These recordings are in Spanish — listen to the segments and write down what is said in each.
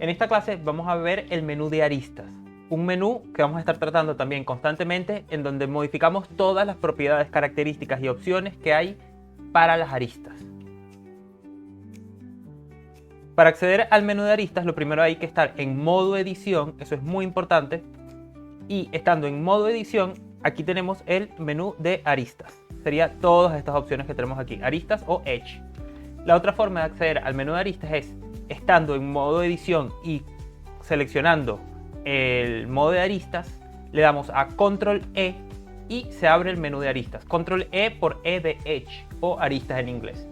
En esta clase vamos a ver el menú de aristas, un menú que vamos a estar tratando también constantemente, en donde modificamos todas las propiedades, características y opciones que hay para las aristas. Para acceder al menú de aristas, lo primero hay que estar en modo edición, eso es muy importante, y estando en modo edición, aquí tenemos el menú de aristas. Sería todas estas opciones que tenemos aquí, aristas o Edge. La otra forma de acceder al menú de aristas es estando en modo edición y seleccionando el modo de aristas, le damos a Control E y se abre el menú de aristas. Control E por E de Edge o aristas en inglés.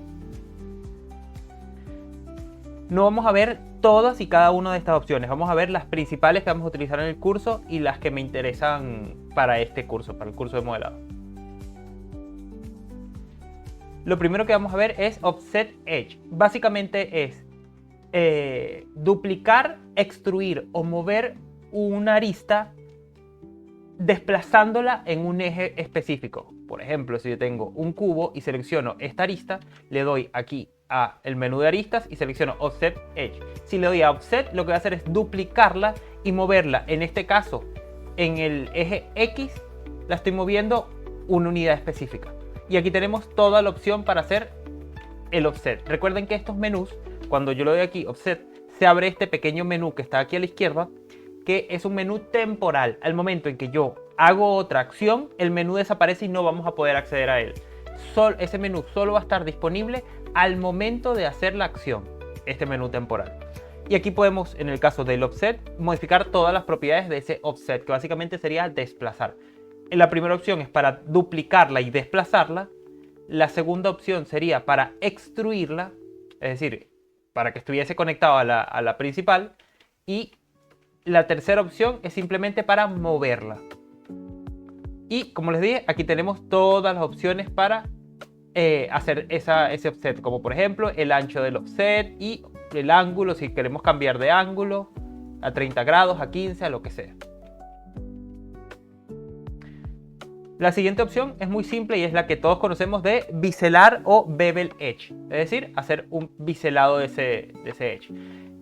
No vamos a ver todas y cada una de estas opciones, vamos a ver las principales que vamos a utilizar en el curso y las que me interesan para este curso, para el curso de modelado. Lo primero que vamos a ver es Offset Edge. Básicamente es duplicar, extruir o mover una arista desplazándola en un eje específico. Por ejemplo, si yo tengo un cubo y selecciono esta arista, le doy aquí a el menú de aristas y selecciono Offset Edge. Si le doy a Offset, lo que voy a hacer es duplicarla y moverla. En este caso, en el eje X, la estoy moviendo una unidad específica. Y aquí tenemos toda la opción para hacer el offset. Recuerden que estos menús, cuando yo le doy aquí offset, se abre este pequeño menú que está aquí a la izquierda, que es un menú temporal. Al momento en que yo hago otra acción, el menú desaparece y no vamos a poder acceder a él. Ese menú solo va a estar disponible al momento de hacer la acción, este menú temporal. Y aquí podemos, en el caso del offset, modificar todas las propiedades de ese offset, que básicamente sería desplazar. La primera opción es para duplicarla y desplazarla. La segunda opción sería para extruirla, es decir, para que estuviese conectado a la principal. Y la tercera opción es simplemente para moverla. Y como les dije, aquí tenemos todas las opciones para hacer ese offset, como por ejemplo el ancho del offset y el ángulo, si queremos cambiar de ángulo a 30 grados, a 15, a lo que sea. La siguiente opción es muy simple y es la que todos conocemos de biselar o bevel edge, es decir, hacer un biselado de ese edge.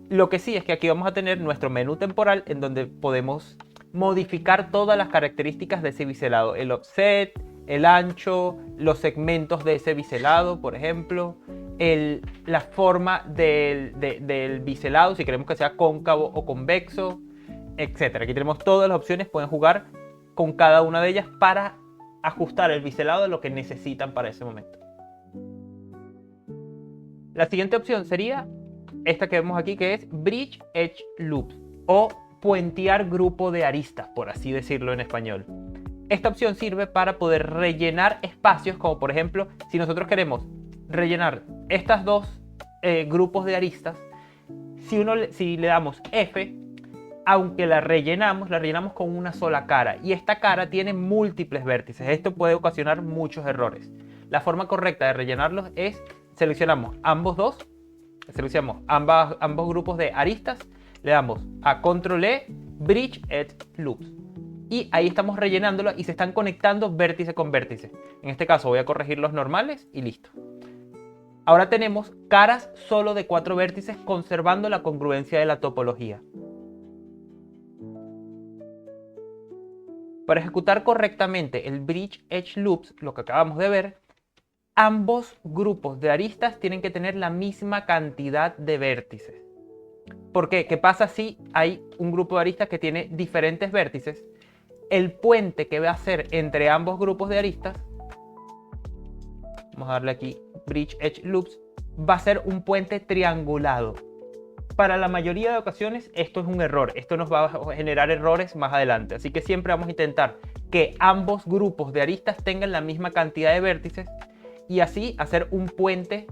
Lo que sí es que aquí vamos a tener nuestro menú temporal en donde podemos modificar todas las características de ese biselado, el offset, el ancho, los segmentos de ese biselado, por ejemplo, la forma del biselado, si queremos que sea cóncavo o convexo, etc. Aquí tenemos todas las opciones, pueden jugar con cada una de ellas para ajustar el biselado a lo que necesitan para ese momento. La siguiente opción sería esta que vemos aquí, que es Bridge Edge Loops o puentear grupo de aristas, por así decirlo en español. Esta opción sirve para poder rellenar espacios, como por ejemplo, si nosotros queremos rellenar estas dos grupos de aristas, si le damos F, aunque la rellenamos con una sola cara y esta cara tiene múltiples vértices. Esto puede ocasionar muchos errores. La forma correcta de rellenarlos es seleccionamos ambos grupos de aristas, le damos a Control E, Bridge Edge Loops y ahí estamos rellenándolo y se están conectando vértice con vértice. En este caso voy a corregir los normales y listo. Ahora tenemos caras solo de 4 vértices conservando la congruencia de la topología. Para ejecutar correctamente el Bridge Edge Loops, lo que acabamos de ver, ambos grupos de aristas tienen que tener la misma cantidad de vértices. ¿Por qué? ¿Qué pasa si hay un grupo de aristas que tiene diferentes vértices? El puente que va a ser entre ambos grupos de aristas, vamos a darle aquí Bridge Edge Loops, va a ser un puente triangulado. Para la mayoría de ocasiones esto es un error, esto nos va a generar errores más adelante, así que siempre vamos a intentar que ambos grupos de aristas tengan la misma cantidad de vértices y así hacer un puente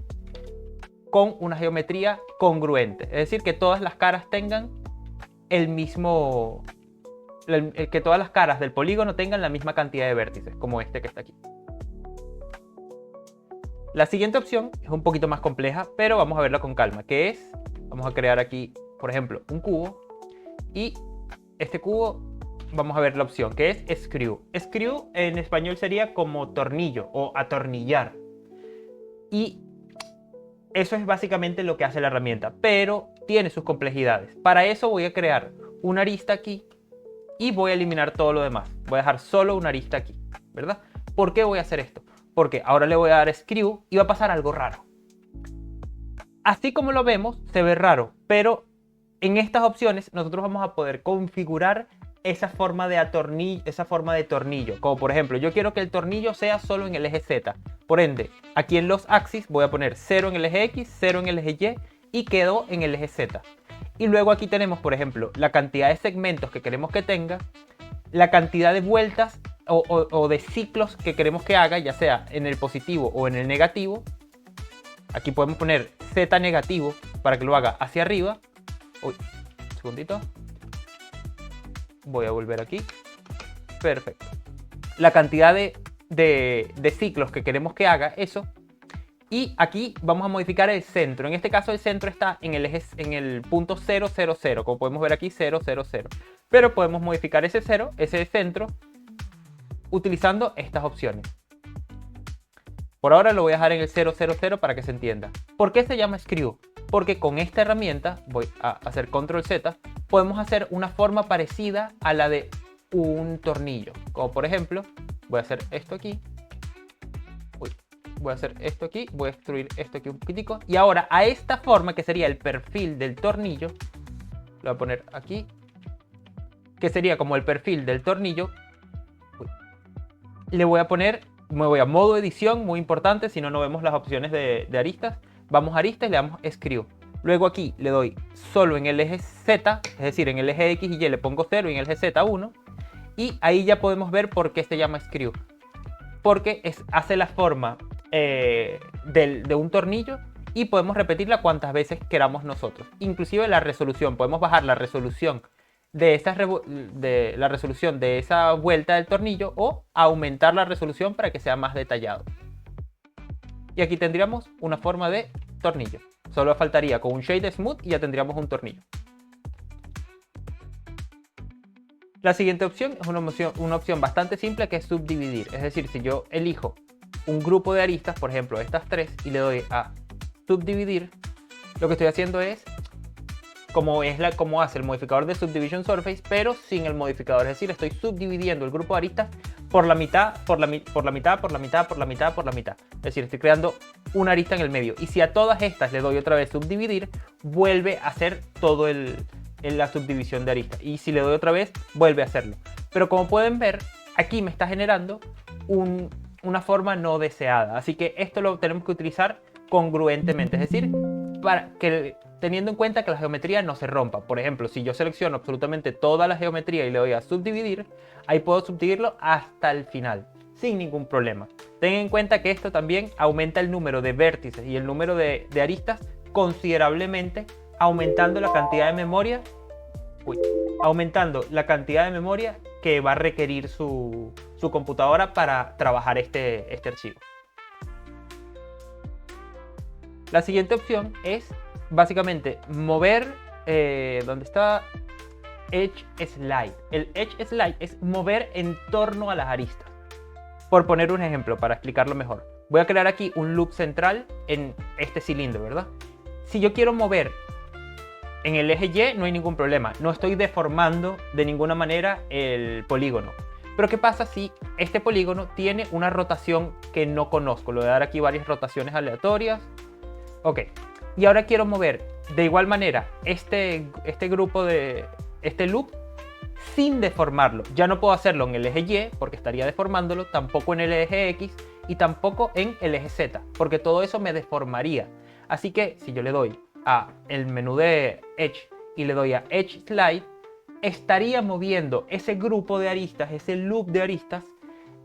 con una geometría congruente, es decir, que todas las caras tengan que todas las caras del polígono tengan la misma cantidad de vértices, como este que está aquí. La siguiente opción es un poquito más compleja, pero vamos a verla con calma, que es, vamos a crear aquí, por ejemplo, un cubo y este cubo vamos a ver la opción que es Screw. Screw en español sería como tornillo o atornillar. Y Eso es básicamente lo que hace la herramienta, pero tiene sus complejidades. Para eso voy a crear una arista aquí y voy a eliminar todo lo demás. Voy a dejar solo una arista aquí, ¿verdad? ¿Por qué voy a hacer esto? Porque ahora le voy a dar screw y va a pasar algo raro. Así como lo vemos, se ve raro, pero en estas opciones nosotros vamos a poder configurar esa forma de tornillo. Como por ejemplo, yo quiero que el tornillo sea solo en el eje Z. Por ende, aquí en los axis voy a poner 0 en el eje X, 0 en el eje Y y quedó en el eje Z. Y luego aquí tenemos, por ejemplo, la cantidad de segmentos que queremos que tenga, la cantidad de vueltas o de ciclos que queremos que haga, ya sea en el positivo o en el negativo. Aquí podemos poner Z negativo para que lo haga hacia arriba. Uy, un segundito. Voy a volver aquí. Perfecto. La cantidad de ciclos que queremos que haga eso. Y aquí vamos a modificar el centro. En este caso el centro está en el punto 0, 0, 0. Como podemos ver aquí, 0, 0, 0. Pero podemos modificar ese centro, utilizando estas opciones. Por ahora lo voy a dejar en el 0, 0, 0 para que se entienda. ¿Por qué se llama screw? Porque con esta herramienta, voy a hacer control Z, podemos hacer una forma parecida a la de un tornillo. Como por ejemplo, voy a hacer esto aquí. Voy a hacer esto aquí, voy a extruir esto aquí un poquitico. Y ahora a esta forma, que sería el perfil del tornillo, lo voy a poner aquí, que sería como el perfil del tornillo. Le voy a poner, me voy a modo edición, muy importante, si no, no vemos las opciones de aristas. Vamos a aristas y le damos screw. Luego aquí le doy solo en el eje Z, es decir, en el eje X y Y le pongo 0 y en el eje Z 1. Y ahí ya podemos ver por qué se llama screw. Porque hace la forma de un tornillo y podemos repetirla cuantas veces queramos nosotros. Inclusive la resolución, podemos bajar la resolución de esa vuelta del tornillo o aumentar la resolución para que sea más detallado. Y aquí tendríamos una forma de tornillo. Solo faltaría con un shade smooth y ya tendríamos un tornillo. La siguiente opción es una opción bastante simple, que es subdividir. Es decir, si yo elijo un grupo de aristas, por ejemplo estas tres, y le doy a subdividir, lo que estoy haciendo es como hace el modificador de Subdivision Surface, pero sin el modificador. Es decir, estoy subdividiendo el grupo de aristas por la mitad, por la mitad, por la mitad, por la mitad, por la mitad. Es decir, estoy creando una arista en el medio. Y si a todas estas le doy otra vez subdividir, vuelve a hacer todo la subdivisión de aristas. Y si le doy otra vez, vuelve a hacerlo. Pero como pueden ver, aquí me está generando una forma no deseada. Así que esto lo tenemos que utilizar congruentemente. Es decir, teniendo en cuenta que la geometría no se rompa. Por ejemplo, si yo selecciono absolutamente toda la geometría y le doy a subdividir, ahí puedo subdividirlo hasta el final, sin ningún problema. Ten en cuenta que esto también aumenta el número de vértices y el número de aristas considerablemente, aumentando la cantidad de memoria. Aumentando la cantidad de memoria que va a requerir su computadora para trabajar este archivo. La siguiente opción es básicamente mover, ¿dónde está? Edge Slide. El Edge Slide es mover en torno a las aristas. Por poner un ejemplo, para explicarlo mejor. Voy a crear aquí un loop central en este cilindro, ¿verdad? Si yo quiero mover en el eje Y, no hay ningún problema. No estoy deformando de ninguna manera el polígono. Pero ¿qué pasa si este polígono tiene una rotación que no conozco? Le voy a dar aquí varias rotaciones aleatorias. Ok. Y ahora quiero mover de igual manera este loop sin deformarlo. Ya no puedo hacerlo en el eje Y porque estaría deformándolo, tampoco en el eje X y tampoco en el eje Z, porque todo eso me deformaría. Así que si yo le doy a el menú de Edge y le doy a Edge Slide, estaría moviendo ese grupo de aristas, ese loop de aristas,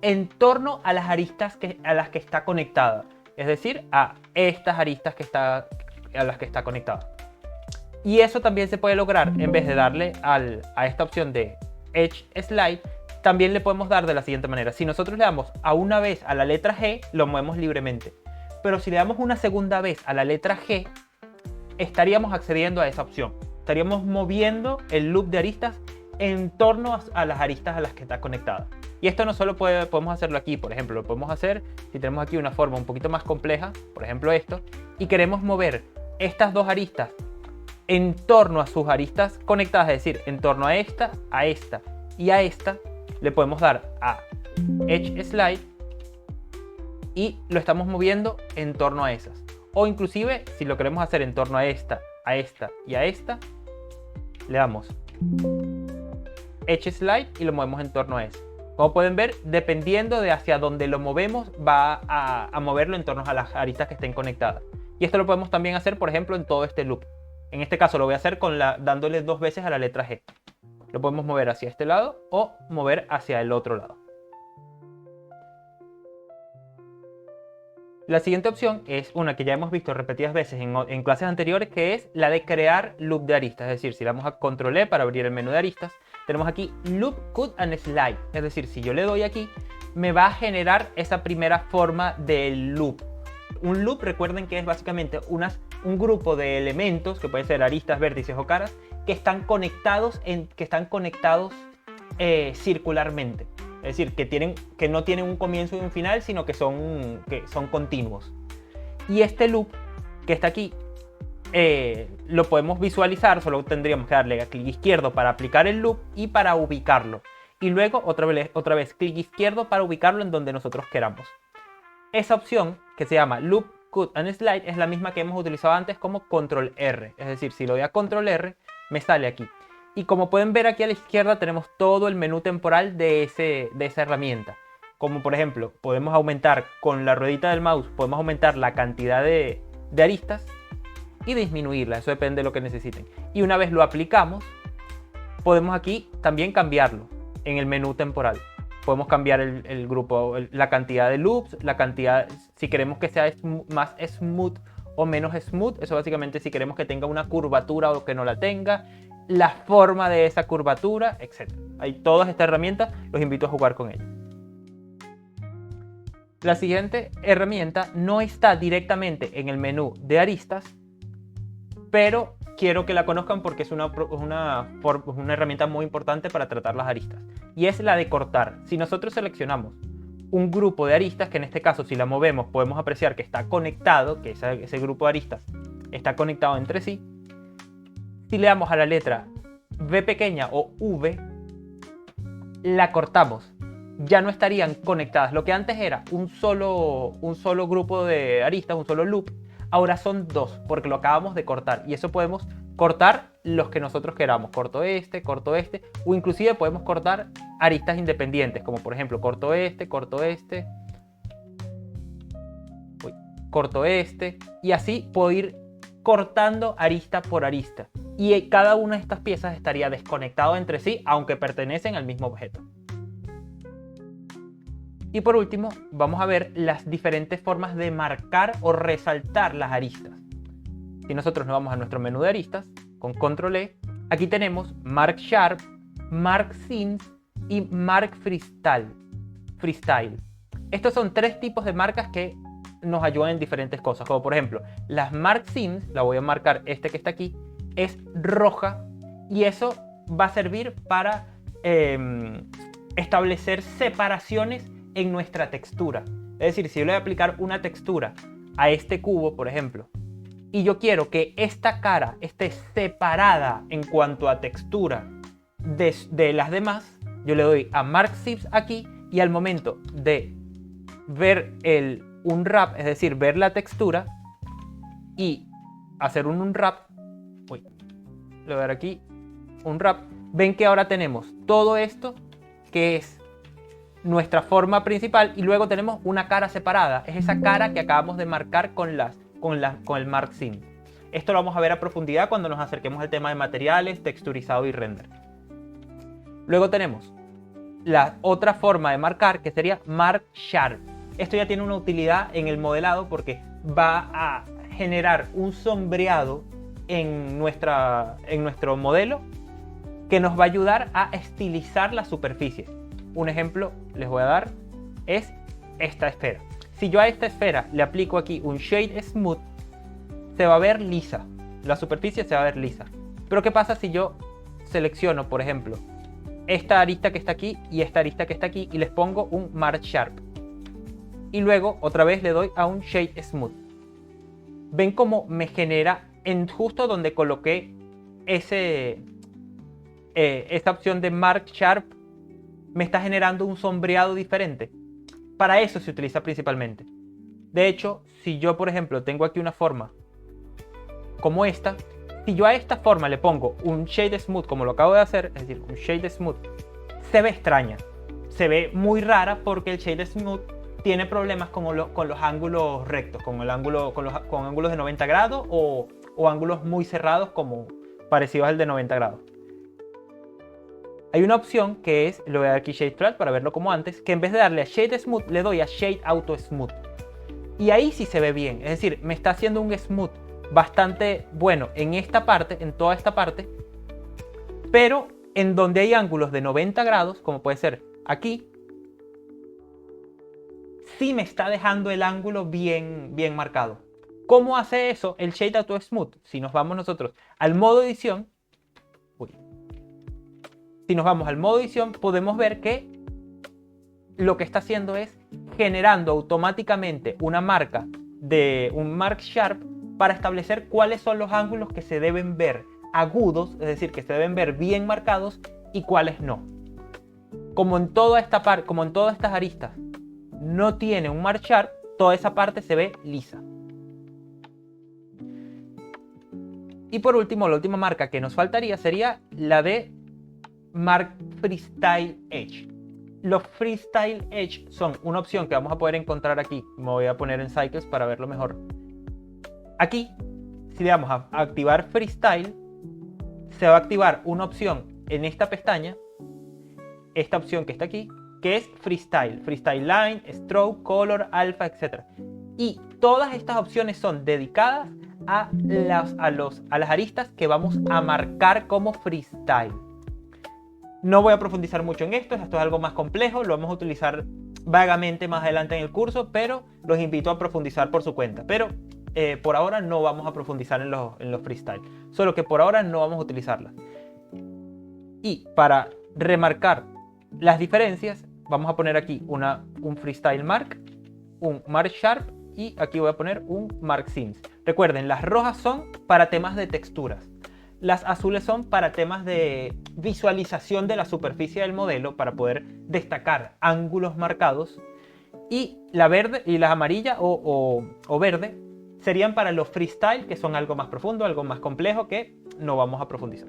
en torno a las aristas a las que está conectada. Es decir, a estas aristas a las que está conectada. Y eso también se puede lograr, en vez de darle a esta opción de Edge Slide, también le podemos dar de la siguiente manera. Si nosotros le damos a una vez a la letra G, lo movemos libremente. Pero si le damos una segunda vez a la letra G, estaríamos accediendo a esa opción. Estaríamos moviendo el loop de aristas en torno a las aristas a las que está conectada. Y esto no solo podemos hacerlo aquí, por ejemplo, lo podemos hacer si tenemos aquí una forma un poquito más compleja, por ejemplo esto, y queremos mover estas dos aristas en torno a sus aristas conectadas, es decir, en torno a esta y a esta, le podemos dar a Edge Slide y lo estamos moviendo en torno a esas. O inclusive, si lo queremos hacer en torno a esta y a esta, le damos Edge Slide y lo movemos en torno a ese. Como pueden ver, dependiendo de hacia dónde lo movemos, va a moverlo en torno a las aristas que estén conectadas. Y esto lo podemos también hacer, por ejemplo, en todo este loop. En este caso lo voy a hacer dándole 2 veces a la letra G. Lo podemos mover hacia este lado o mover hacia el otro lado. La siguiente opción es una que ya hemos visto repetidas veces en clases anteriores, que es la de crear loop de aristas. Es decir, si le damos a Control E para abrir el menú de aristas, tenemos aquí Loop, Cut and Slide. Es decir, si yo le doy aquí, me va a generar esa primera forma del loop. Un loop, recuerden que es básicamente un grupo de elementos, que pueden ser aristas, vértices o caras, que están conectados, circularmente. Es decir, que no tienen un comienzo y un final, sino que son continuos. Y este loop que está aquí, lo podemos visualizar, solo tendríamos que darle a clic izquierdo para aplicar el loop y para ubicarlo. Y luego otra vez clic izquierdo para ubicarlo en donde nosotros queramos. Esa opción, que se llama Loop, Cut and Slide, es la misma que hemos utilizado antes como Control R. Es decir, si le doy a Control R, me sale aquí. Y como pueden ver aquí a la izquierda tenemos todo el menú temporal de esa herramienta. Como por ejemplo, podemos aumentar con la ruedita del mouse, podemos aumentar la cantidad de aristas y disminuirla, eso depende de lo que necesiten. Y una vez lo aplicamos, podemos aquí también cambiarlo en el menú temporal. Podemos cambiar el grupo, la cantidad de loops, si queremos que sea más smooth o menos smooth, eso básicamente si queremos que tenga una curvatura o que no la tenga, la forma de esa curvatura, etc. Hay todas estas herramientas, los invito a jugar con ellas. La siguiente herramienta no está directamente en el menú de aristas, pero quiero que la conozcan porque es una herramienta muy importante para tratar las aristas. Y es la de cortar. Si nosotros seleccionamos un grupo de aristas, que en este caso si la movemos podemos apreciar que está conectado, que ese grupo de aristas está conectado entre sí. Si le damos a la letra V pequeña o V, la cortamos. Ya no estarían conectadas. Lo que antes era un solo grupo de aristas, un solo loop, ahora son 2, porque lo acabamos de cortar. Y eso podemos cortar los que nosotros queramos. Corto este, o inclusive podemos cortar aristas independientes, como por ejemplo, corto este, corto este, y así puedo ir cortando arista por arista. Y cada una de estas piezas estaría desconectado entre sí, aunque pertenecen al mismo objeto. Y por último, vamos a ver las diferentes formas de marcar o resaltar las aristas. Si nosotros nos vamos a nuestro menú de aristas, con Control E, aquí tenemos Mark Sharp, Mark Seams y Mark Freestyle. Estos son 3 tipos de marcas que nos ayudan en diferentes cosas, como por ejemplo, las Mark Seams, la voy a marcar que está aquí, es roja, y eso va a servir para establecer separaciones en nuestra textura. Es decir, si yo le voy a aplicar una textura a este cubo, por ejemplo, y yo quiero que esta cara esté separada en cuanto a textura de las demás, yo le doy a Mark Seams aquí, y al momento de ver un wrap, es decir, ver la textura y hacer un unwrap, le voy a dar aquí un wrap, ven que ahora tenemos todo esto que es nuestra forma principal, y luego tenemos una cara separada. Es esa cara que acabamos de marcar con el Mark Seam. Esto lo vamos a ver a profundidad cuando nos acerquemos al tema de materiales, texturizado y render. Luego tenemos la otra forma de marcar, que sería Mark Sharp. Esto ya tiene una utilidad en el modelado porque va a generar un sombreado en nuestro modelo que nos va a ayudar a estilizar la superficie. Un ejemplo les voy a dar es esta esfera. Si yo a esta esfera le aplico aquí un Shade Smooth, se va a ver lisa. La superficie se va a ver lisa. Pero ¿qué pasa si yo selecciono, por ejemplo, esta arista que está aquí y esta arista que está aquí y les pongo un Mark Sharp. Y luego otra vez le doy a un Shade Smooth. Ven cómo me genera justo donde coloqué esta opción de Mark Sharp, me está generando un sombreado diferente. Para eso se utiliza principalmente. De hecho, si yo por ejemplo tengo aquí una forma como esta, si yo a esta forma le pongo un Shade Smooth como lo acabo de hacer, es decir, un Shade Smooth, se ve extraña, se ve muy rara porque el Shade Smooth tiene problemas con los ángulos rectos, con ángulos de 90 grados o ángulos muy cerrados como parecidos al de 90 grados. Hay una opción que es, le voy a dar aquí Shade Flat para verlo como antes, que en vez de darle a Shade Smooth le doy a Shade Auto Smooth. Y ahí sí se ve bien, es decir, me está haciendo un smooth bastante bueno en esta parte, en toda esta parte, pero en donde hay ángulos de 90 grados, como puede ser aquí, sí me está dejando el ángulo bien marcado. ¿Cómo hace eso el Shade Auto Smooth? Si nos vamos nosotros al modo edición, podemos ver que lo que está haciendo es generando automáticamente una marca de un Mark Sharp para establecer cuáles son los ángulos que se deben ver agudos, es decir, que se deben ver bien marcados y cuáles no. Como en todas estas aristas no tiene un Mark Sharp, toda esa parte se ve lisa. Y por último, la última marca que nos faltaría sería la de Mark Freestyle Edge. Los Freestyle Edge son una opción que vamos a poder encontrar aquí. Me voy a poner en Cycles para verlo mejor. Aquí, si le damos a activar Freestyle, se va a activar una opción en esta pestaña, esta opción que está aquí, que es Freestyle. Freestyle Line, Stroke, Color, Alpha, etc. Y todas estas opciones son dedicadas a las aristas que vamos a marcar como Freestyle. No voy a profundizar mucho en esto es algo más complejo, lo vamos a utilizar vagamente más adelante en el curso, pero los invito a profundizar por su cuenta. Pero por ahora no vamos a profundizar en los freestyle, solo que por ahora no vamos a utilizarlas. Y para remarcar las diferencias, vamos a poner aquí un Freestyle Mark, un Mark Sharp y aquí voy a poner un Mark Sims. Recuerden, las rojas son para temas de texturas. Las azules son para temas de visualización de la superficie del modelo para poder destacar ángulos marcados. Y la verde y las amarillas o verde serían para los freestyle, que son algo más profundo, algo más complejo que no vamos a profundizar.